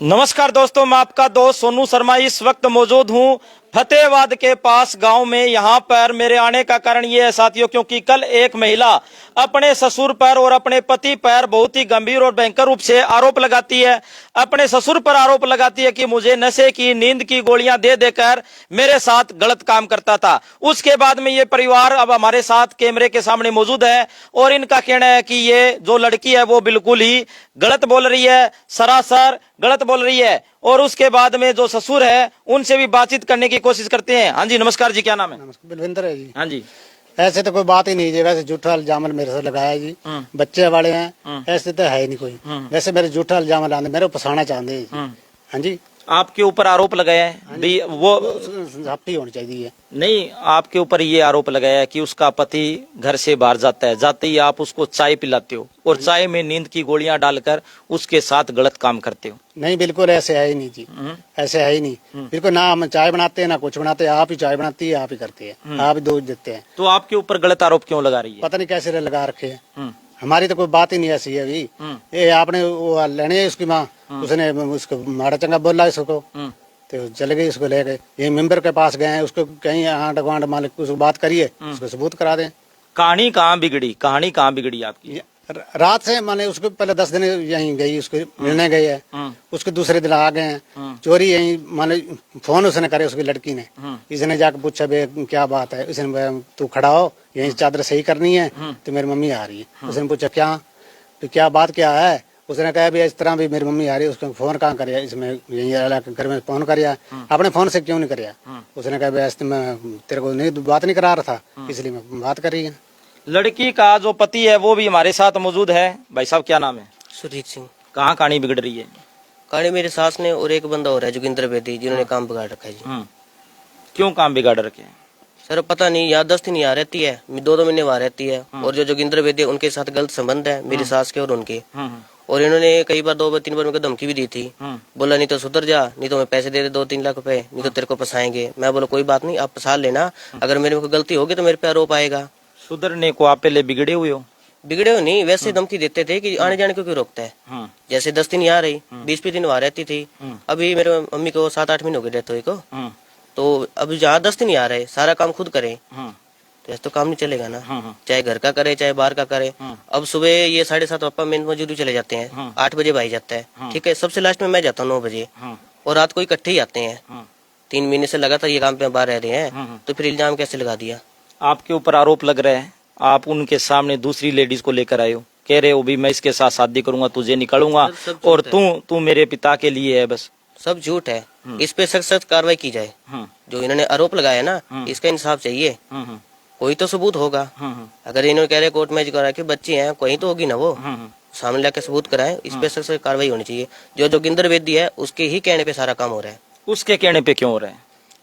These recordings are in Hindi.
नमस्कार दोस्तों, मैं आपका दोस्त सोनू शर्मा इस वक्त मौजूद हूं फतेहाबाद के पास गांव में। यहां पर मेरे आने का कारण ये है साथियों, क्योंकि कल एक महिला अपने ससुर पर और अपने पति पर बहुत ही गंभीर और भयंकर रूप से आरोप लगाती है। अपने ससुर पर आरोप लगाती है कि मुझे नशे की, नींद की गोलियां दे देकर मेरे साथ गलत काम करता था। उसके बाद में ये परिवार अब हमारे साथ कैमरे के सामने मौजूद है और इनका कहना है कि ये जो लड़की है वो बिल्कुल ही गलत बोल रही है, सरासर गलत बोल रही है। और उसके बाद में जो ससुर है उनसे भी बातचीत करने की कोशिश करते हैं। हाँ जी, नमस्कार जी, क्या नाम है? नमस्कार, बलविंदर है जी। हाँ जी। ऐसे तो कोई बात ही नहीं है, वैसे झूठा इल्जाम मेरे से लगाया जी। बच्चे वाले हैं, ऐसे तो है ही नहीं कोई। वैसे मेरे झूठा इल्जाम लाने, मेरे को फंसाना चाहते हैं। हाँ जी, आपके ऊपर आरोप लगाया है भी वो जाती होनी चाहिए। नहीं, आपके ऊपर ये आरोप लगाया है कि उसका पति घर से बाहर जाता है, जाते ही आप उसको चाय पिलाते हो और चाय में नींद की गोलियां डालकर उसके साथ गलत काम करते हो। नहीं, बिल्कुल ऐसे है ही नहीं जी, ऐसे है ही नहीं। बिल्कुल ना हम चाय बनाते हैं ना कुछ बनाते हैं, आप ही चाय बनाती है, आप ही करते हैं, आप ही दूध देते हैं। तो आपके ऊपर गलत आरोप क्यों लगा रही है? पता नहीं कैसे लगा रखे है। हमारी तो कोई बात ही नहीं ऐसी है अभी। ये आपने वो लेने उसकी माँ, उसने उसको माड़ा चंगा बोला इसको, तो चले गए, उसको ले गए। ये मेंबर के पास गए हैं, उसको कहीं आंड गुआंढ मालिक उसको बात करिए, उसको सबूत करा दें। कहानी कहाँ बिगड़ी? कहानी कहाँ बिगड़ी आपकी? रात से माने उसको पहले 10 दिन यहीं गई, उसको मिलने गई है। उसके दूसरे दिन आ गए हैं चोरी, यहीं माने फोन उसने करे उसकी लड़की ने। इसने जाकर पूछा बे क्या बात है, उसने तू खड़ा हो, यहीं चादर सही करनी है, तो मेरी मम्मी आ रही है। उसने पूछा क्या, तो क्या बात क्या है? उसने कहा भी इस तरह भी मेरी मम्मी आ रही है। उसको फोन कहाँ कर, इसमें यही घर में फोन कर, अपने फोन से क्यों नहीं कर? उसने कहा ऐसे मैं तेरे को नहीं बात नहीं करा रहा था, इसलिए मैं बात कर रही है। लड़की का जो पति है वो भी हमारे साथ मौजूद है। भाई साहब, क्या नाम है? सुरजीत सिंह। कहाँ कहानी बिगड़ रही है? कहानी मेरे सास ने और एक बंदा हो रहा है जोगिंदर बेदी, जिन्होंने काम बिगाड़ रखा है जी। क्यों काम बिगाड़ रखे हैं? सर पता नहीं, याददाश्त ही नहीं आ रहती है, 2-2 महीने वहाँ रहती है। और जो जोगिंदर बेदी उनके साथ गलत संबंध है मेरी सास के और उनके। और इन्होंने कई बार 2-3 बार उनको धमकी भी दी थी। बोला नहीं तो सुधर जा, नहीं तो मैं पैसे दे दे 2-3 लाख रुपए, नहीं तो तेरे को फंसाएंगे। मैं बोला कोई बात नहीं, आप फंसा लेना, अगर मेरे में कोई गलती होगी तो मेरे पे आरोप आएगा। सुधरने को आप पहले बिगड़े हुए हो? बिगड़े हो नहीं, वैसे धमकी देते थे कि आने जाने को क्यों रोकता है। जैसे 10 दिन यहाँ रही, 20 दिन वहाँ रहती थी। अभी मेरे मम्मी को 7-8 महीने हो गए डेथ हुई को, तो अभी जहाँ 10 दिन यहाँ रहे, सारा काम खुद करे, तो ऐसे तो काम नहीं चलेगा ना। चाहे घर का करे चाहे बाहर का करे। अब सुबह ये 7:30 पापा मेन मजदूरी चले जाते हैं, 8 बजे भाई जाता है, ठीक है। सबसे लास्ट में मैं जाता हूँ 9 बजे, और रात को इकट्ठे ही आते हैं। 3 महीने से लगातार ये काम पे बाहर रह रहे हैं, तो फिर इल्जाम कैसे लगा दिया? आपके ऊपर आरोप लग रहा है, आप उनके सामने दूसरी लेडीज को लेकर आए हो, कह रहे हो भी मैं इसके साथ शादी करूंगा, तुझे निकालूंगा और तू मेरे पिता के लिए है। बस सब झूठ है। इस पे सख्त कार्रवाई की जाए। जो इन्होंने आरोप लगाया ना, इसका इंसाफ चाहिए। कोई तो सबूत होगा। अगर इन्होंने कह रहे कोर्ट में करा के बच्चे हैं, कोई तो होगी ना, वो सामने लाके सबूत कराए। इस पे सख्त कार्रवाई होनी चाहिए। जो जोगिंदर बेदी है उसके ही कहने पे सारा काम हो रहा है। उसके कहने पे क्यों हो रहा है?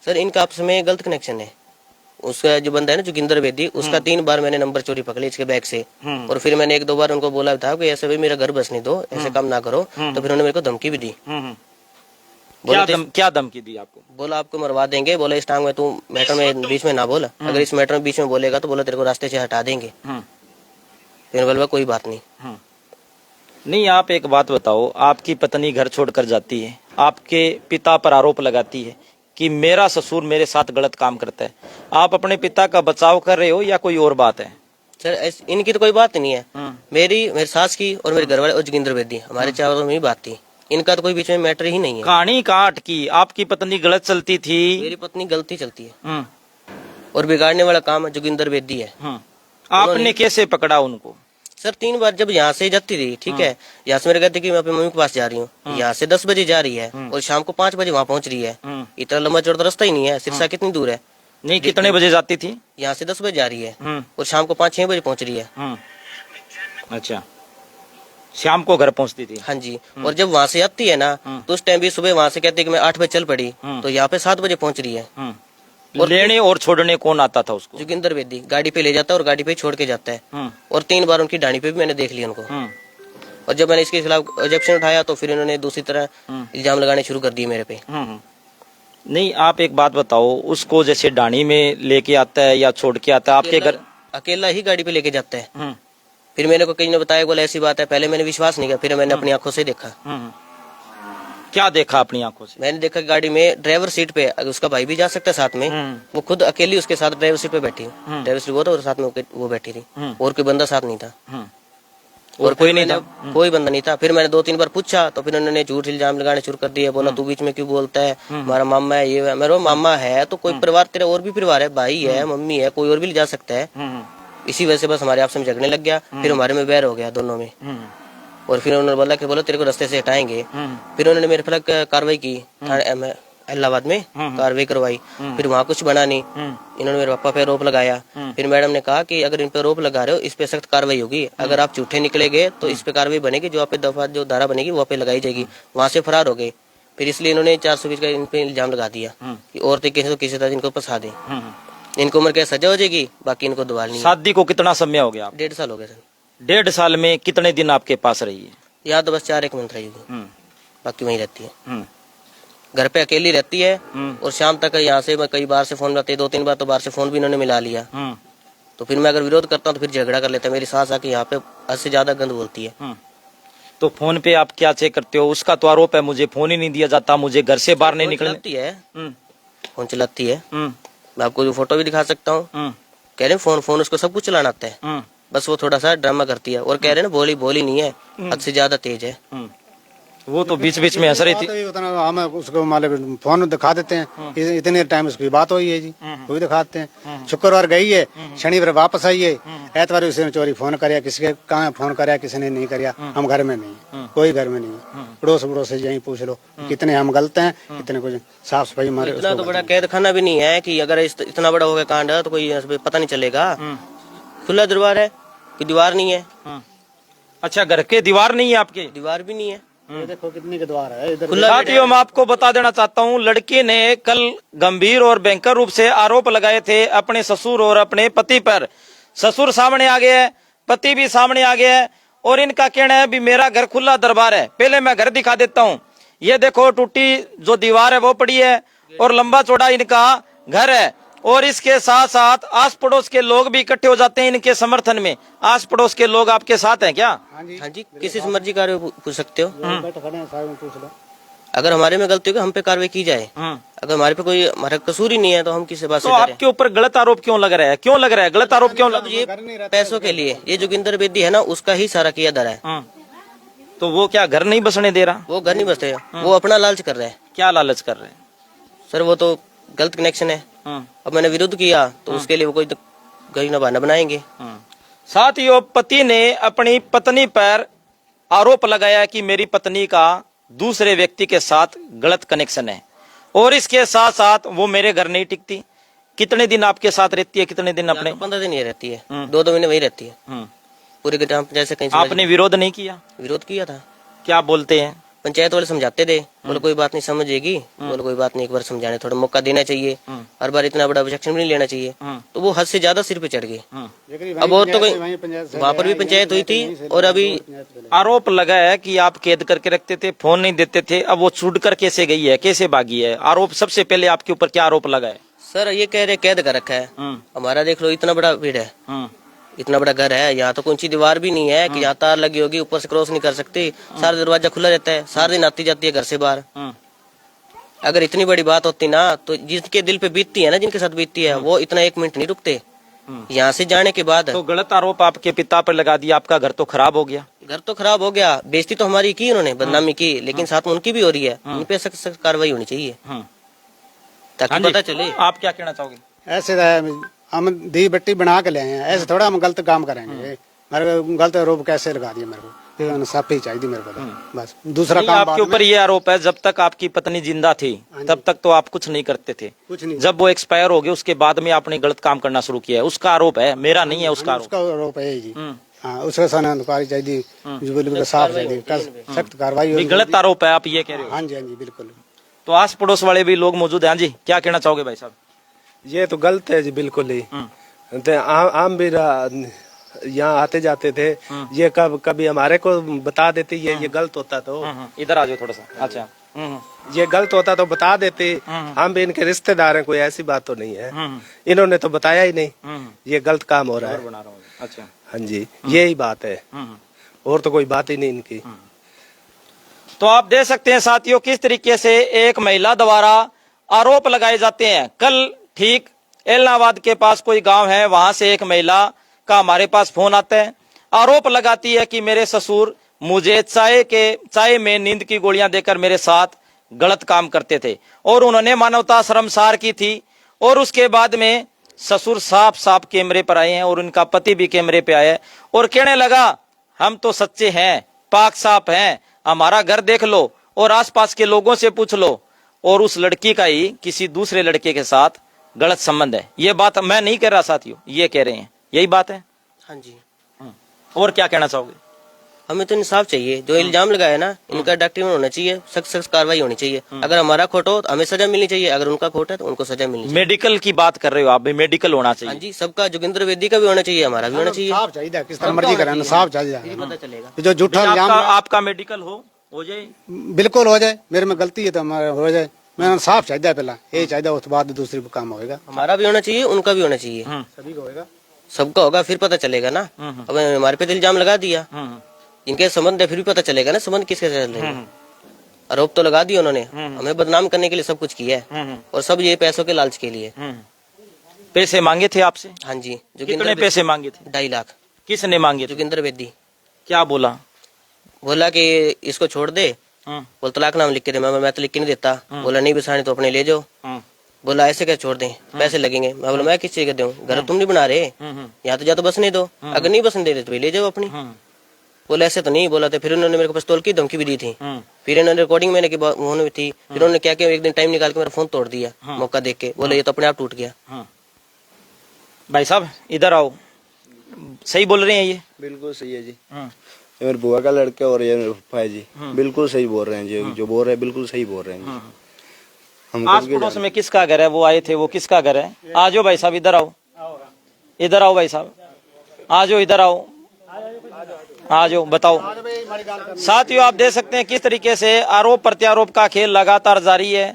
सर इनका आपस में गलत कनेक्शन है। उसका जो बंदा है ना जोगिंदर बेदी, उसका 3 बार मैंने नंबर चोरी पकड़ी इसके बैग से। और फिर मैंने 1-2 बार उनको बोला था कि ऐसे भी मेरा घर बसने दो, ऐसे काम ना करो। तो फिर उन्होंने मेरे को धमकी भी दी। क्या धमकी दी आपको? बोला आपको मरवा देंगे, बोला इस टांग में तू मैटर में बीच में ना बोला, अगर इस मैटर में बीच में बोलेगा तो बोला तेरे को रास्ते से हटा देंगे। फिर बोला कोई बात नहीं। नहीं, आप एक बात बताओ, आपकी पत्नी घर छोड़कर जाती है, आपके पिता पर आरोप लगाती है कि मेरा ससुर मेरे साथ गलत काम करता है, आप अपने पिता का बचाव कर रहे हो या कोई और बात है? सर इनकी तो कोई बात नहीं है। मेरी सास की और मेरे घर वाले और जोगिंदर बेदी, हमारे चारों में ही बात थी। इनका तो कोई बीच में मैटर ही नहीं है। कहानी कहाँ अटकी? आपकी पत्नी गलत चलती थी? मेरी पत्नी गलती चलती है और बिगाड़ने वाला काम जोगिंदर बेदी है। आपने कैसे पकड़ा उनको? सर 3 बार जब यहाँ से जाती थी, ठीक है, यहाँ से मेरे कहते कि मैं अपनी मम्मी के पास जा रही हूँ, यहाँ से 10 बजे जा रही है और शाम को 5 बजे वहाँ पहुँच रही है। इतना लंबा चौड़ा रास्ता ही नहीं है। सिरसा कितनी दूर है? नहीं, कितने बजे जाती थी? यहाँ से 10 बजे जा रही है और शाम को 5-6 बजे पहुँच रही है। अच्छा, शाम को घर पहुँचती थी? हाँ जी। और जब वहाँ से आती है ना, तो उस टाइम भी सुबह वहाँ से कहती है कि मैं 8 बजे चल पड़ी, तो यहाँ पे 7 बजे पहुँच रही है। और लेने और छोड़ने कौन आता था उसको? जोगिंदर बेदी गाड़ी पे ले जाता है और गाड़ी पे छोड़ के जाता है। और 3 बार उनकी डाणी पे भी मैंने देख लिया उनको। और जब मैंने इसके खिलाफ ऑब्जेक्शन उठाया तो फिर इन्होंने दूसरी तरह इल्जाम लगाने शुरू कर दिए मेरे पे। नहीं, आप एक बात बताओ, उसको जैसे डाणी में लेके आता है या छोड़ के आता है आपके घर? अकेला ही गाड़ी पे लेके जाता है। फिर मैंने को कहीं ने बताया, बोला ऐसी बात है। पहले मैंने विश्वास नहीं किया, फिर मैंने अपनी आंखों से देखा। क्या देखा अपनी आंखों से? मैंने देखा कि गाड़ी में ड्राइवर सीट पे अगर उसका भाई भी जा सकता है साथ में, वो खुद अकेली उसके साथ ड्राइवर सीट पे बैठी, ड्राइवर सीट वो था और साथ में वो बैठी थी, और कोई बंदा साथ नहीं था, और कोई नहीं था? कोई बंदा नहीं था। फिर मैंने 2-3 बार पूछा तो फिर उन्होंने झूठ इल्जाम लगाने शुरू कर दिया, बोला तू बीच में क्यों बोलता है, हमारा मामा है ये है। मेरा मामा है तो कोई परिवार, तेरा और भी परिवार है, भाई है, मम्मी है, कोई और भी ले जा सकता है। इसी वजह से बस हमारे आपस में झगड़ने लग गया, फिर हमारे में बैर हो गया दोनों में। और फिर उन्होंने बोला कि बोलो तेरे को रास्ते से हटाएंगे। फिर उन्होंने मेरे खिलाफ कार्रवाई की, इलाहाबाद में कार्रवाई करवाई। फिर वहाँ कुछ बना नहीं, इन्होंने मेरे पापा पे आरोप लगाया। फिर मैडम ने कहा कि अगर इन पे आरोप लगा रहे हो इस पे सख्त कार्रवाई होगी, अगर आप झूठे निकले गए तो इस पे कार्रवाई बनेगी, जो आप पे दफा जो धारा बनेगी वो पे लगाई जाएगी। वहाँ से फरार हो गए। फिर इसलिए इन्होंने 420 का इन पे इल्जाम लगा दिया कि औरतें किसी तो किसी तरह इनको फंसा दे, इनको उम्र क्या सजा हो जाएगी, बाकी इनको दोबारा नहीं। शादी को कितना समय हो गया? 1.5 साल हो गए सर। 1.5 साल में कितने दिन आपके पास रही है? यहाँ तो बस 4-1 मिनट रहेगी, बाकी वहीं रहती है। घर पे अकेली रहती है और शाम तक यहाँ से मैं कई बार से फोन मिलाते, 2-3 बार तो बाहर से फोन भी इन्होंने मिला लिया। तो फिर मैं अगर विरोध करता हूँ तो फिर झगड़ा कर लेता है। मेरी सास आके यहाँ पे हद से ज्यादा गंद बोलती है। तो फोन पे आप क्या चेक करते हो? उसका तो आरोप है मुझे फोन ही नहीं दिया जाता, मुझे घर से बाहर नहीं निकलने। चलाती है, फोन चलाती है। मैं आपको जो फोटो भी दिखा सकता हूँ। कह रहे फोन उसको सब कुछ चलाना आता है, बस वो थोड़ा सा ड्रामा करती है। और कह रहे ना बोली नहीं है, हद से ज्यादा तेज है। वो तो बीच बीच में हंस रही थी। हम उसको मालिक फोन दिखा देते हैं, इतने टाइम उसकी बात हुई है जी, वही दिखाते हैं। शुक्रवार गई है, शनिवार वापस आई है, एतवार उसने चोरी फोन कराया, किसी के कहाँ फोन कराया, किसी ने नहीं कराया। हम घर में नहीं, कोई घर में नहीं, पड़ोस से यही पूछ लो कितने हम गलत हैं, कितने कुछ साफ सफाई हमारे। इतना तो बड़ा कैद खाना भी नहीं है कि अगर इतना बड़ा हो गया कांड तो कोई पता नहीं चलेगा। खुला दरबार है, कोई दीवार नहीं है। अच्छा, घर के दीवार नहीं है आपके? दीवार भी नहीं है। ये देखो कितनी के द्वार है इधर। साथियों, मैं आपको बता देना चाहता हूँ, लड़की ने कल गंभीर और भयंकर रूप से आरोप लगाए थे अपने ससुर और अपने पति पर। ससुर सामने आ गया है, पति भी सामने आ गया है, और इनका कहना है भी मेरा घर खुला दरबार है। पहले मैं घर दिखा देता हूँ। ये देखो टूटी जो दीवार है वो पड़ी है, और लंबा चौड़ा इनका घर है। और इसके साथ साथ आस पड़ोस के लोग भी इकट्ठे हो जाते हैं इनके समर्थन में। आस पड़ोस के लोग आपके साथ हैं क्या? हाँ जी, किसी से मर्जी कार्रवाई पूछ सकते हो। पूछ लो। अगर हमारे में गलती होगी हम पे कार्रवाई की जाए। अगर हमारे पे कोई हमारा कसूर ही नहीं है तो हम किसी बात से तो आपके ऊपर गलत आरोप क्यों लग रहा है? क्यों लग रहा है गलत आरोप? क्यों लग? ये पैसों के लिए, ये जोगिंदर बेदी है ना, उसका ही सारा किया धरा है। तो वो क्या घर नहीं बसने दे रहा? वो घर नहीं बसते, वो अपना लालच कर रहा है। क्या लालच कर रहे हैं सर? वो तो गलत कनेक्शन है। अब मैंने विरोध किया तो उसके लिए वो कोई गई ना बहाना बनाएंगे। साथियों, पति ने अपनी पत्नी पर आरोप लगाया कि मेरी पत्नी का दूसरे व्यक्ति के साथ गलत कनेक्शन है, और इसके साथ साथ वो मेरे घर नहीं टिकती। कितने दिन आपके साथ रहती है? कितने दिन अपने? 15 दिन ही रहती है, 2-2 महीने वही रहती है। पूरे ग्राम जैसे कहीं आपने विरोध नहीं किया? विरोध किया था। क्या बोलते हैं? पंचायत वाले समझाते थे, बोले कोई बात नहीं समझेगी, बोले कोई बात नहीं, एक बार समझाने थोड़ा मौका देना चाहिए, हर बार इतना बड़ा ऑब्जेक्शन भी नहीं लेना चाहिए। तो वो हद से ज्यादा सिर पे चढ़ गए। अब और तो वहाँ पर भी पंचायत हुई थी, और अभी आरोप लगा है कि आप कैद करके रखते थे, फोन नहीं देते थे। अब वो छूट कर कैसे गई है, कैसे भागी है? आरोप सबसे पहले आपके ऊपर क्या आरोप लगा है? सर ये कह रहे कैद कर रखा है। हमारा देख लो इतना बड़ा भीड़ है, इतना बड़ा घर है, यहाँ तो कौन सी दीवार भी नहीं है कि यहाँ तार लगी होगी ऊपर से क्रॉस नहीं कर सकती। सारा दरवाजा खुला रहता है, सारा दिन आती जाती है घर से बाहर। अगर इतनी बड़ी बात होती ना तो जिसके दिल पे बीतती है ना, जिनके साथ बीतती है, वो इतना 1 मिनट नहीं रुकते। यहाँ से जाने के बाद तो गलत आरोप आपके पिता पर लगा दिया, आपका घर तो खराब हो गया। घर तो खराब हो गया, बेइज्जती तो हमारी की उन्होंने, बदनामी की, लेकिन साथ में उनकी भी हो रही है। उन पे सख्त कार्रवाई होनी चाहिए ताकि पता चले। आप क्या कहना चाहोगे? ऐसे हम दी बट्टी बना के ले आए हैं, ऐसे थोड़ा हम गलत काम करेंगे। मेरे को गलत आरोप कैसे लगा दिया? मेरे को इंसाफी चाहिए मेरे को, बस दूसरा काम। आपके ऊपर ये आरोप है, जब तक आपकी पत्नी जिंदा थी तब तक तो आप कुछ नहीं करते थे, कुछ नहीं। जब वो एक्सपायर हो गए उसके बाद में आपने गलत काम करना शुरू किया है, उसका आरोप है, मेरा नहीं है। उसका आरोप है जी। हाँ, उसका सनकारी चाहिए, साफ चाहिए, सख्त कार्रवाई। गलत आरोप है, आप ये कह रहे हो? हाँ जी, हाँ जी, बिल्कुल। तो आस पड़ोस वाले भी लोग मौजूद हैं। हाँ जी, क्या कहना चाहोगे भाई साहब? ये तो गलत है जी, बिल्कुल ही। तो आम भी यहाँ आते जाते थे, ये कभी हमारे को बता देते ये गलत होता तो। इधर आ जाओ थोड़ा सा। अच्छा, ये गलत होता तो बता देते, हम भी इनके रिश्तेदार हैं, कोई ऐसी बात तो नहीं है। इन्होंने तो बताया ही नहीं ये गलत काम हो रहा है। अच्छा, हाँ जी, यही बात है, और तो कोई बात ही नहीं इनकी। तो आप देख सकते हैं साथियों किस तरीके से एक महिला द्वारा आरोप लगाए जाते हैं। कल ठीक एलनाबाद के पास कोई गांव है, वहां से एक महिला का हमारे पास फोन आता है, आरोप लगाती है कि मेरे ससुर मुझे चाय में नींद की गोलियां देकर मेरे साथ गलत काम करते थे और उन्होंने मानवता शर्मसार की थी। और उसके बाद में ससुर साफ साफ कैमरे पर आए हैं और उनका पति भी कैमरे पे आया है और कहने लगा हम तो सच्चे हैं, पाक साफ हैं, हमारा घर देख लो और आसपास के लोगों से पूछ लो। और उस लड़की का ही किसी दूसरे लड़के के साथ गलत संबंध है। ये बात मैं नहीं कह रहा साथियों, ये कह रहे हैं, यही बात है। हाँ जी। और क्या कहना चाहोगे? हमें तो इंसाफ चाहिए। जो इल्जाम लगाया ना, इनका डॉक्यूमेंट होना चाहिए, सख्त सख्त कार्रवाई होनी चाहिए। अगर हमारा खोट हो तो हमें सजा मिलनी चाहिए, अगर उनका खोट है तो उनको सजा मिलनी चाहिए। मेडिकल की बात कर रहे हो आप भी, मेडिकल होना हाँ चाहिए। जी, सबका जोगिंदर वेदी का भी होना चाहिए, हमारा भी होना चाहिए। साफ चाहिए, किस तरह मर्जी करें, साफ चाहिए। फिर पता चलेगा। जो झूठा इल्जाम आपका मेडिकल हो जाए, बिल्कुल हो जाए, मेरे में गलती है तो हमारा हो जाए। मैं साफ चाहिए, पहला ये चाहिए, उसके बाद दूसरी काम होगा। हमारा भी होना चाहिए, उनका भी होना चाहिए, सभी को होगा, सबका होगा, फिर पता चलेगा ना। अब हमारे पे तो इल्जाम लगा दिया, इनके संबंध है, फिर भी पता चलेगा ना संबंध किसके चल रहे हैं। आरोप तो लगा दिया उन्होंने, हमें बदनाम करने के लिए सब कुछ किया है और सब ये पैसों के लालच के लिए। पैसे मांगे थे आपसे? हाँ जी। कितने पैसे मांगे थे? 2.5 लाख। किसने मांगे थे? जोगिंदर वेदी। क्या बोला? बोला कि इसको छोड़ दे, बोल तलाक नाम लिख के दे। मैं तो लिख के नहीं देता। बोला नहीं बसाने तो अपने ले जाओ। बोला ऐसे क्या छोड़ दें, पैसे लगेंगे। मैं बोला मैं किस चीज का दूं, घर तुम नहीं बना रहे, यहाँ तो जा तो बसने दो, अगर नहीं बसने दे तो ले जाओ अपनी। बोला ऐसे तो नहीं। बोला तो फिर उन्होंने मेरे को पिस्तौल की धमकी भी दी थी। फिर इन्होंने रिकॉर्डिंग मैंने की उन्होंने थी। फिर उन्होंने क्या किया, एक दिन टाइम निकाल के मेरा फोन तोड़ दिया, मौका देख के। बोले ये तो अपने आप टूट गया। भाई साहब इधर आओ, सही बोल रहे हैं ये? बिल्कुल सही है जी। ये मेरे बुआ का लड़का और ये मेरे पप्पा है जी, बिल्कुल सही बोल रहे हैं जी। जो बोल रहे हैं बिल्कुल सही बोल रहे हैं जी। हम आस पड़ोस में किसका घर है? वो आए थे, वो किसका घर है? आ जाओ भाई साहब, इधर आओ, इधर आओ भाई साहब, आ जाओ, इधर आओ, आ जाओ, बताओ। साथियों आप देख सकते हैं किस तरीके से आरोप प्रत्यारोप का खेल लगातार जारी है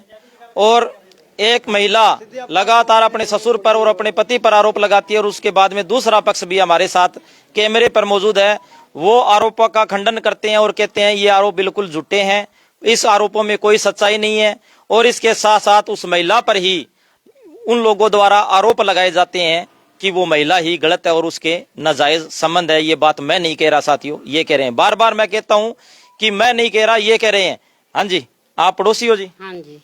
और एक महिला लगातार अपने ससुर पर और अपने पति पर आरोप लगाती है और उसके बाद में दूसरा पक्ष भी हमारे साथ कैमरे पर मौजूद है। वो आरोपों का खंडन करते हैं और कहते हैं ये आरोप बिल्कुल झूठे हैं, इस आरोपों में कोई सच्चाई नहीं है। और इसके साथ साथ उस महिला पर ही उन लोगों द्वारा आरोप लगाए जाते हैं कि वो महिला ही गलत है और उसके नाजायज संबंध है। ये बात मैं नहीं कह रहा साथियों, ये कह रहे हैं। बार बार मैं कहता हूं कि मैं नहीं कह रहा, ये कह रहे हैं। हाँ जी, आप पड़ोसी हो जी? हाँ जी,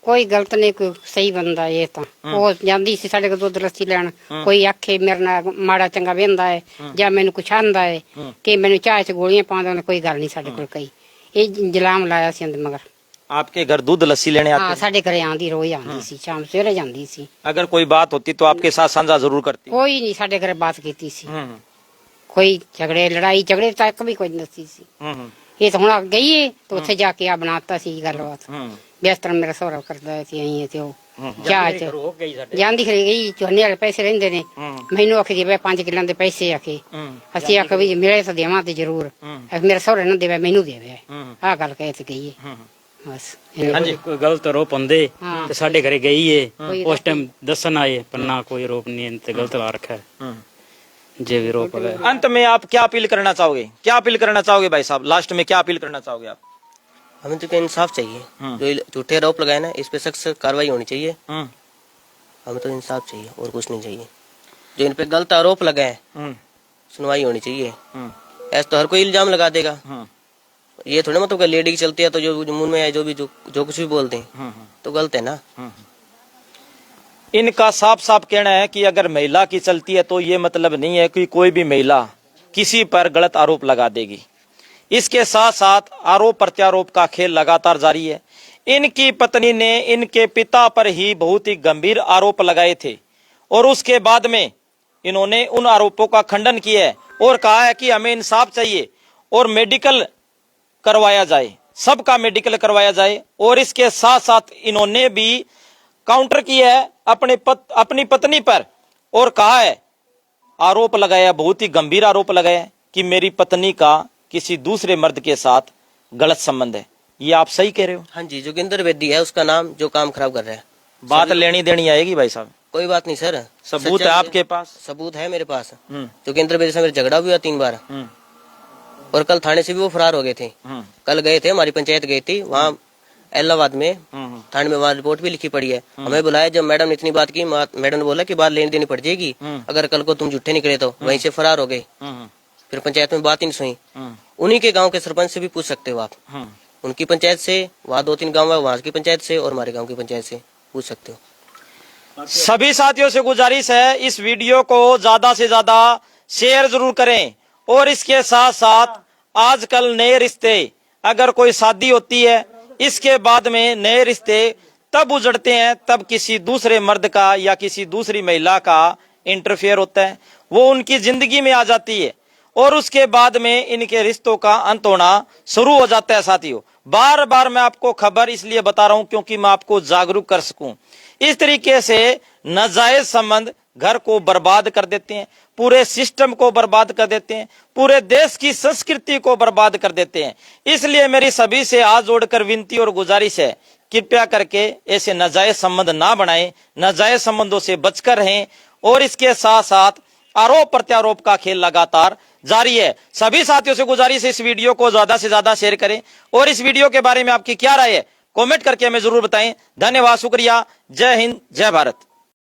कोई गलत नहीं, कोई सही बंदा ये तो। वो ਜਾਂਦੀ ਸੀ ਸਾਡੇ ਕੋਲ ਦੁੱਧ ਲੱਸੀ ਲੈਣ, ਕੋਈ ਆਖੇ ਮੇਰੇ ਨਾਲ ਮਾੜਾ ਚੰਗਾ ਵਹਿੰਦਾ ਹੈ ਜਾਂ ਮੈਨੂੰ ਕੁਛ ਆਂਦਾ ਹੈ ਕਿ ਮੈਨੂੰ ਚਾਹ ਚ ਗੋਲੀਆਂ ਪਾਉਂਦਾ, ਉਹਨੇ ਕੋਈ ਗੱਲ ਨਹੀਂ ਸਾਡੇ ਕੋਲ ਕਹੀ। ਇਹ ਜਲਾਮ ਲਾਇਆ ਸੀ ਅੰਦਰ ਮਗਰ। आपके घर दूध लस्सी लेने आते हाँ, हैं? ਸਾਡੇ ਘਰੇ ਆਂਦੀ ਰੋਜ਼ ਆਂਦੀ ਸੀ, ਸ਼ਾਮ ਸਵੇਰੇ ਜਾਂਦੀ ਸੀ। अगर कोई बात होती तो आपके साथ साझा जरूर करती? ਕੋਈ ਨਹੀਂ ਸਾਡੇ ਘਰੇ ਬਾਤ ਕੀਤੀ ਸੀ, ਕੋਈ ਝਗੜੇ ਲੜਾਈ ਝਗੜੇ ਤੱਕ ਵੀ ਕੋਈ ਨਹੀਂ ਦੱਸੀ ਸੀ। ਇਹ ਤਾਂ ਹੁਣ ਆ ਗਈ ਏ ਤੇ ਉੱਥੇ ਜਾ ਕੇ ਆ ਬਣਾਤਾ ਸੀ ਗੱਲਬਾਤ। ਜਿਸ ਤਰ੍ਹਾਂ ਮੇਰਾ ਸਹੁਰਾ ਕਰਦਾ ਸੀ ਅਸੀਂ ਤੇ ਉਹ ਚਾਹ ਚ ਜਾਂਦੀ ਖੜੀ ਗਈ। ਝੋਨੇ ਵਾਲੇ ਪੈਸੇ ਰਹਿੰਦੇ ਨੇ, ਮੈਨੂੰ ਆਖੀ ਜੀ 5 ਕਿੱਲਾਂ ਦੇ ਪੈਸੇ ਆਖੇ। ਅਸੀਂ ਆਖ ਵੀ ਮੇਰੇ ਤਾਂ ਦੇਵਾਂ ਤੇ ਜ਼ਰੂਰ, ਮੇਰੇ ਸਹੁਰੇ ਨੂੰ ਦੇਵੇ ਮੈਨੂੰ ਦੇਵੇ, ਆਹ ਗੱਲ ਕਹਿ ਤੇ ਗਈ ਏ ਬਸ। ਹਾਂਜੀ, ਕੋਈ ਗਲਤ ਆਰੋਪ ਹੁੰਦੇ ਹਾਂ। ਤੇ ਸਾਡੇ ਘਰੇ ਗਈ ਏ, ਕੋਈ ਉਸ ਟਾਈਮ ਦੱਸਣ ਆਏ, ਪਰ ਨਾ ਕੋਈ ਆਰੋਪ ਨਹੀਂ ਤੇ ਗਲਤ ਲਾ ਰੱਖਾ है। जे भी आरोप है। अंत में आप क्या अपील करना चाहोगे? क्या अपील करना चाहोगे भाई साहब? लास्ट में क्या अपील करना चाहोगे आप? हमें तो इंसाफ चाहिए। जो झूठे आरोप लगाए ना, इस पे सख्त कार्रवाई होनी चाहिए। हमें तो इंसाफ चाहिए और कुछ नहीं चाहिए। जो इन पे गलत आरोप लगाए सुनवाई होनी चाहिए। ऐसा तो हर कोई इल्जाम लगा देगा। ये थोड़ा मतलब लेडी की चलती है तो जो मुंह में आए जो कुछ भी बोलते हैं तो गलत है ना। इनका साफ साफ कहना है कि अगर महिला की चलती है तो ये मतलब नहीं है कि कोई भी महिला किसी पर गलत आरोप लगा देगी। इसके साथ साथ आरोप प्रत्यारोप का खेल लगातार जारी है। इनकी पत्नी ने इनके पिता पर ही बहुत ही गंभीर आरोप लगाए थे और उसके बाद में इन्होंने उन आरोपों का खंडन किया है और कहा है कि हमें इंसाफ चाहिए और मेडिकल करवाया जाए, सबका मेडिकल करवाया जाए। और इसके साथ साथ इन्होंने भी काउंटर किया है अपनी पत्नी पर और कहा है, आरोप लगाया, बहुत ही गंभीर आरोप लगाया कि मेरी पत्नी का किसी दूसरे मर्द के साथ गलत संबंध है। ये आप सही कह रहे हो? हाँ जी, जोगिंदर वेदी है उसका नाम, जो काम खराब कर रहा है। बात लेनी देनी आएगी भाई साहब? कोई बात नहीं सर, सबूत है आपके पास? सबूत है मेरे पास। जोगिंदर वेदी से मेरा झगड़ा भी हुआ 3 बार। और कल थाने से भी वो फरार हो गए थे। कल गए थे, हमारी पंचायत गई थी वहाँ इलाहाबाद में, थाने में वहाँ रिपोर्ट भी लिखी पड़ी है। हमें बुलाया, जब मैडम ने इतनी बात की, मैडम ने बोला कि बात लेनी देनी पड़ जाएगी, अगर कल को तुम झूठे निकले तो वहीं से फरार हो गए। फिर पंचायत में बात ही नहीं सुनी। उन्हीं के गांव के सरपंच से भी पूछ सकते हो आप, उनकी पंचायत से, वहाँ 2-3 गांव है, वहाँ की पंचायत से और हमारे गांव की पंचायत से पूछ सकते हो। सभी साथियों से गुजारिश है, इस वीडियो को ज्यादा से ज्यादा शेयर जरूर करें। और इसके साथ साथ आजकल नए रिश्ते, अगर कोई शादी होती है, इसके बाद में नए रिश्ते तब उजड़ते हैं, तब किसी दूसरे मर्द का या किसी दूसरी महिला का इंटरफेयर होता है, वो उनकी जिंदगी में आ जाती है और उसके बाद में इनके रिश्तों का अंत होना शुरू हो जाता है। साथियों, बार बार मैं आपको खबर इसलिए बता रहा हूं क्योंकि मैं आपको जागरूक कर सकूं। इस तरीके से नाजायज संबंध घर को बर्बाद कर देते हैं, पूरे सिस्टम को बर्बाद कर देते हैं, पूरे देश की संस्कृति को बर्बाद कर देते हैं। इसलिए मेरी सभी से हाथ जोड़कर विनती और गुजारिश है, कृपया करके ऐसे नाजायज संबंध ना बनाएं, नाजायज संबंधों से बचकर रहें। और इसके साथ साथ आरोप प्रत्यारोप का खेल लगातार जारी है। सभी साथियों से गुजारिश है, इस वीडियो को ज्यादा से ज्यादा शेयर करें और इस वीडियो के बारे में आपकी क्या राय है कमेंट करके हमें जरूर बताएं। धन्यवाद, शुक्रिया, जय हिंद, जय भारत।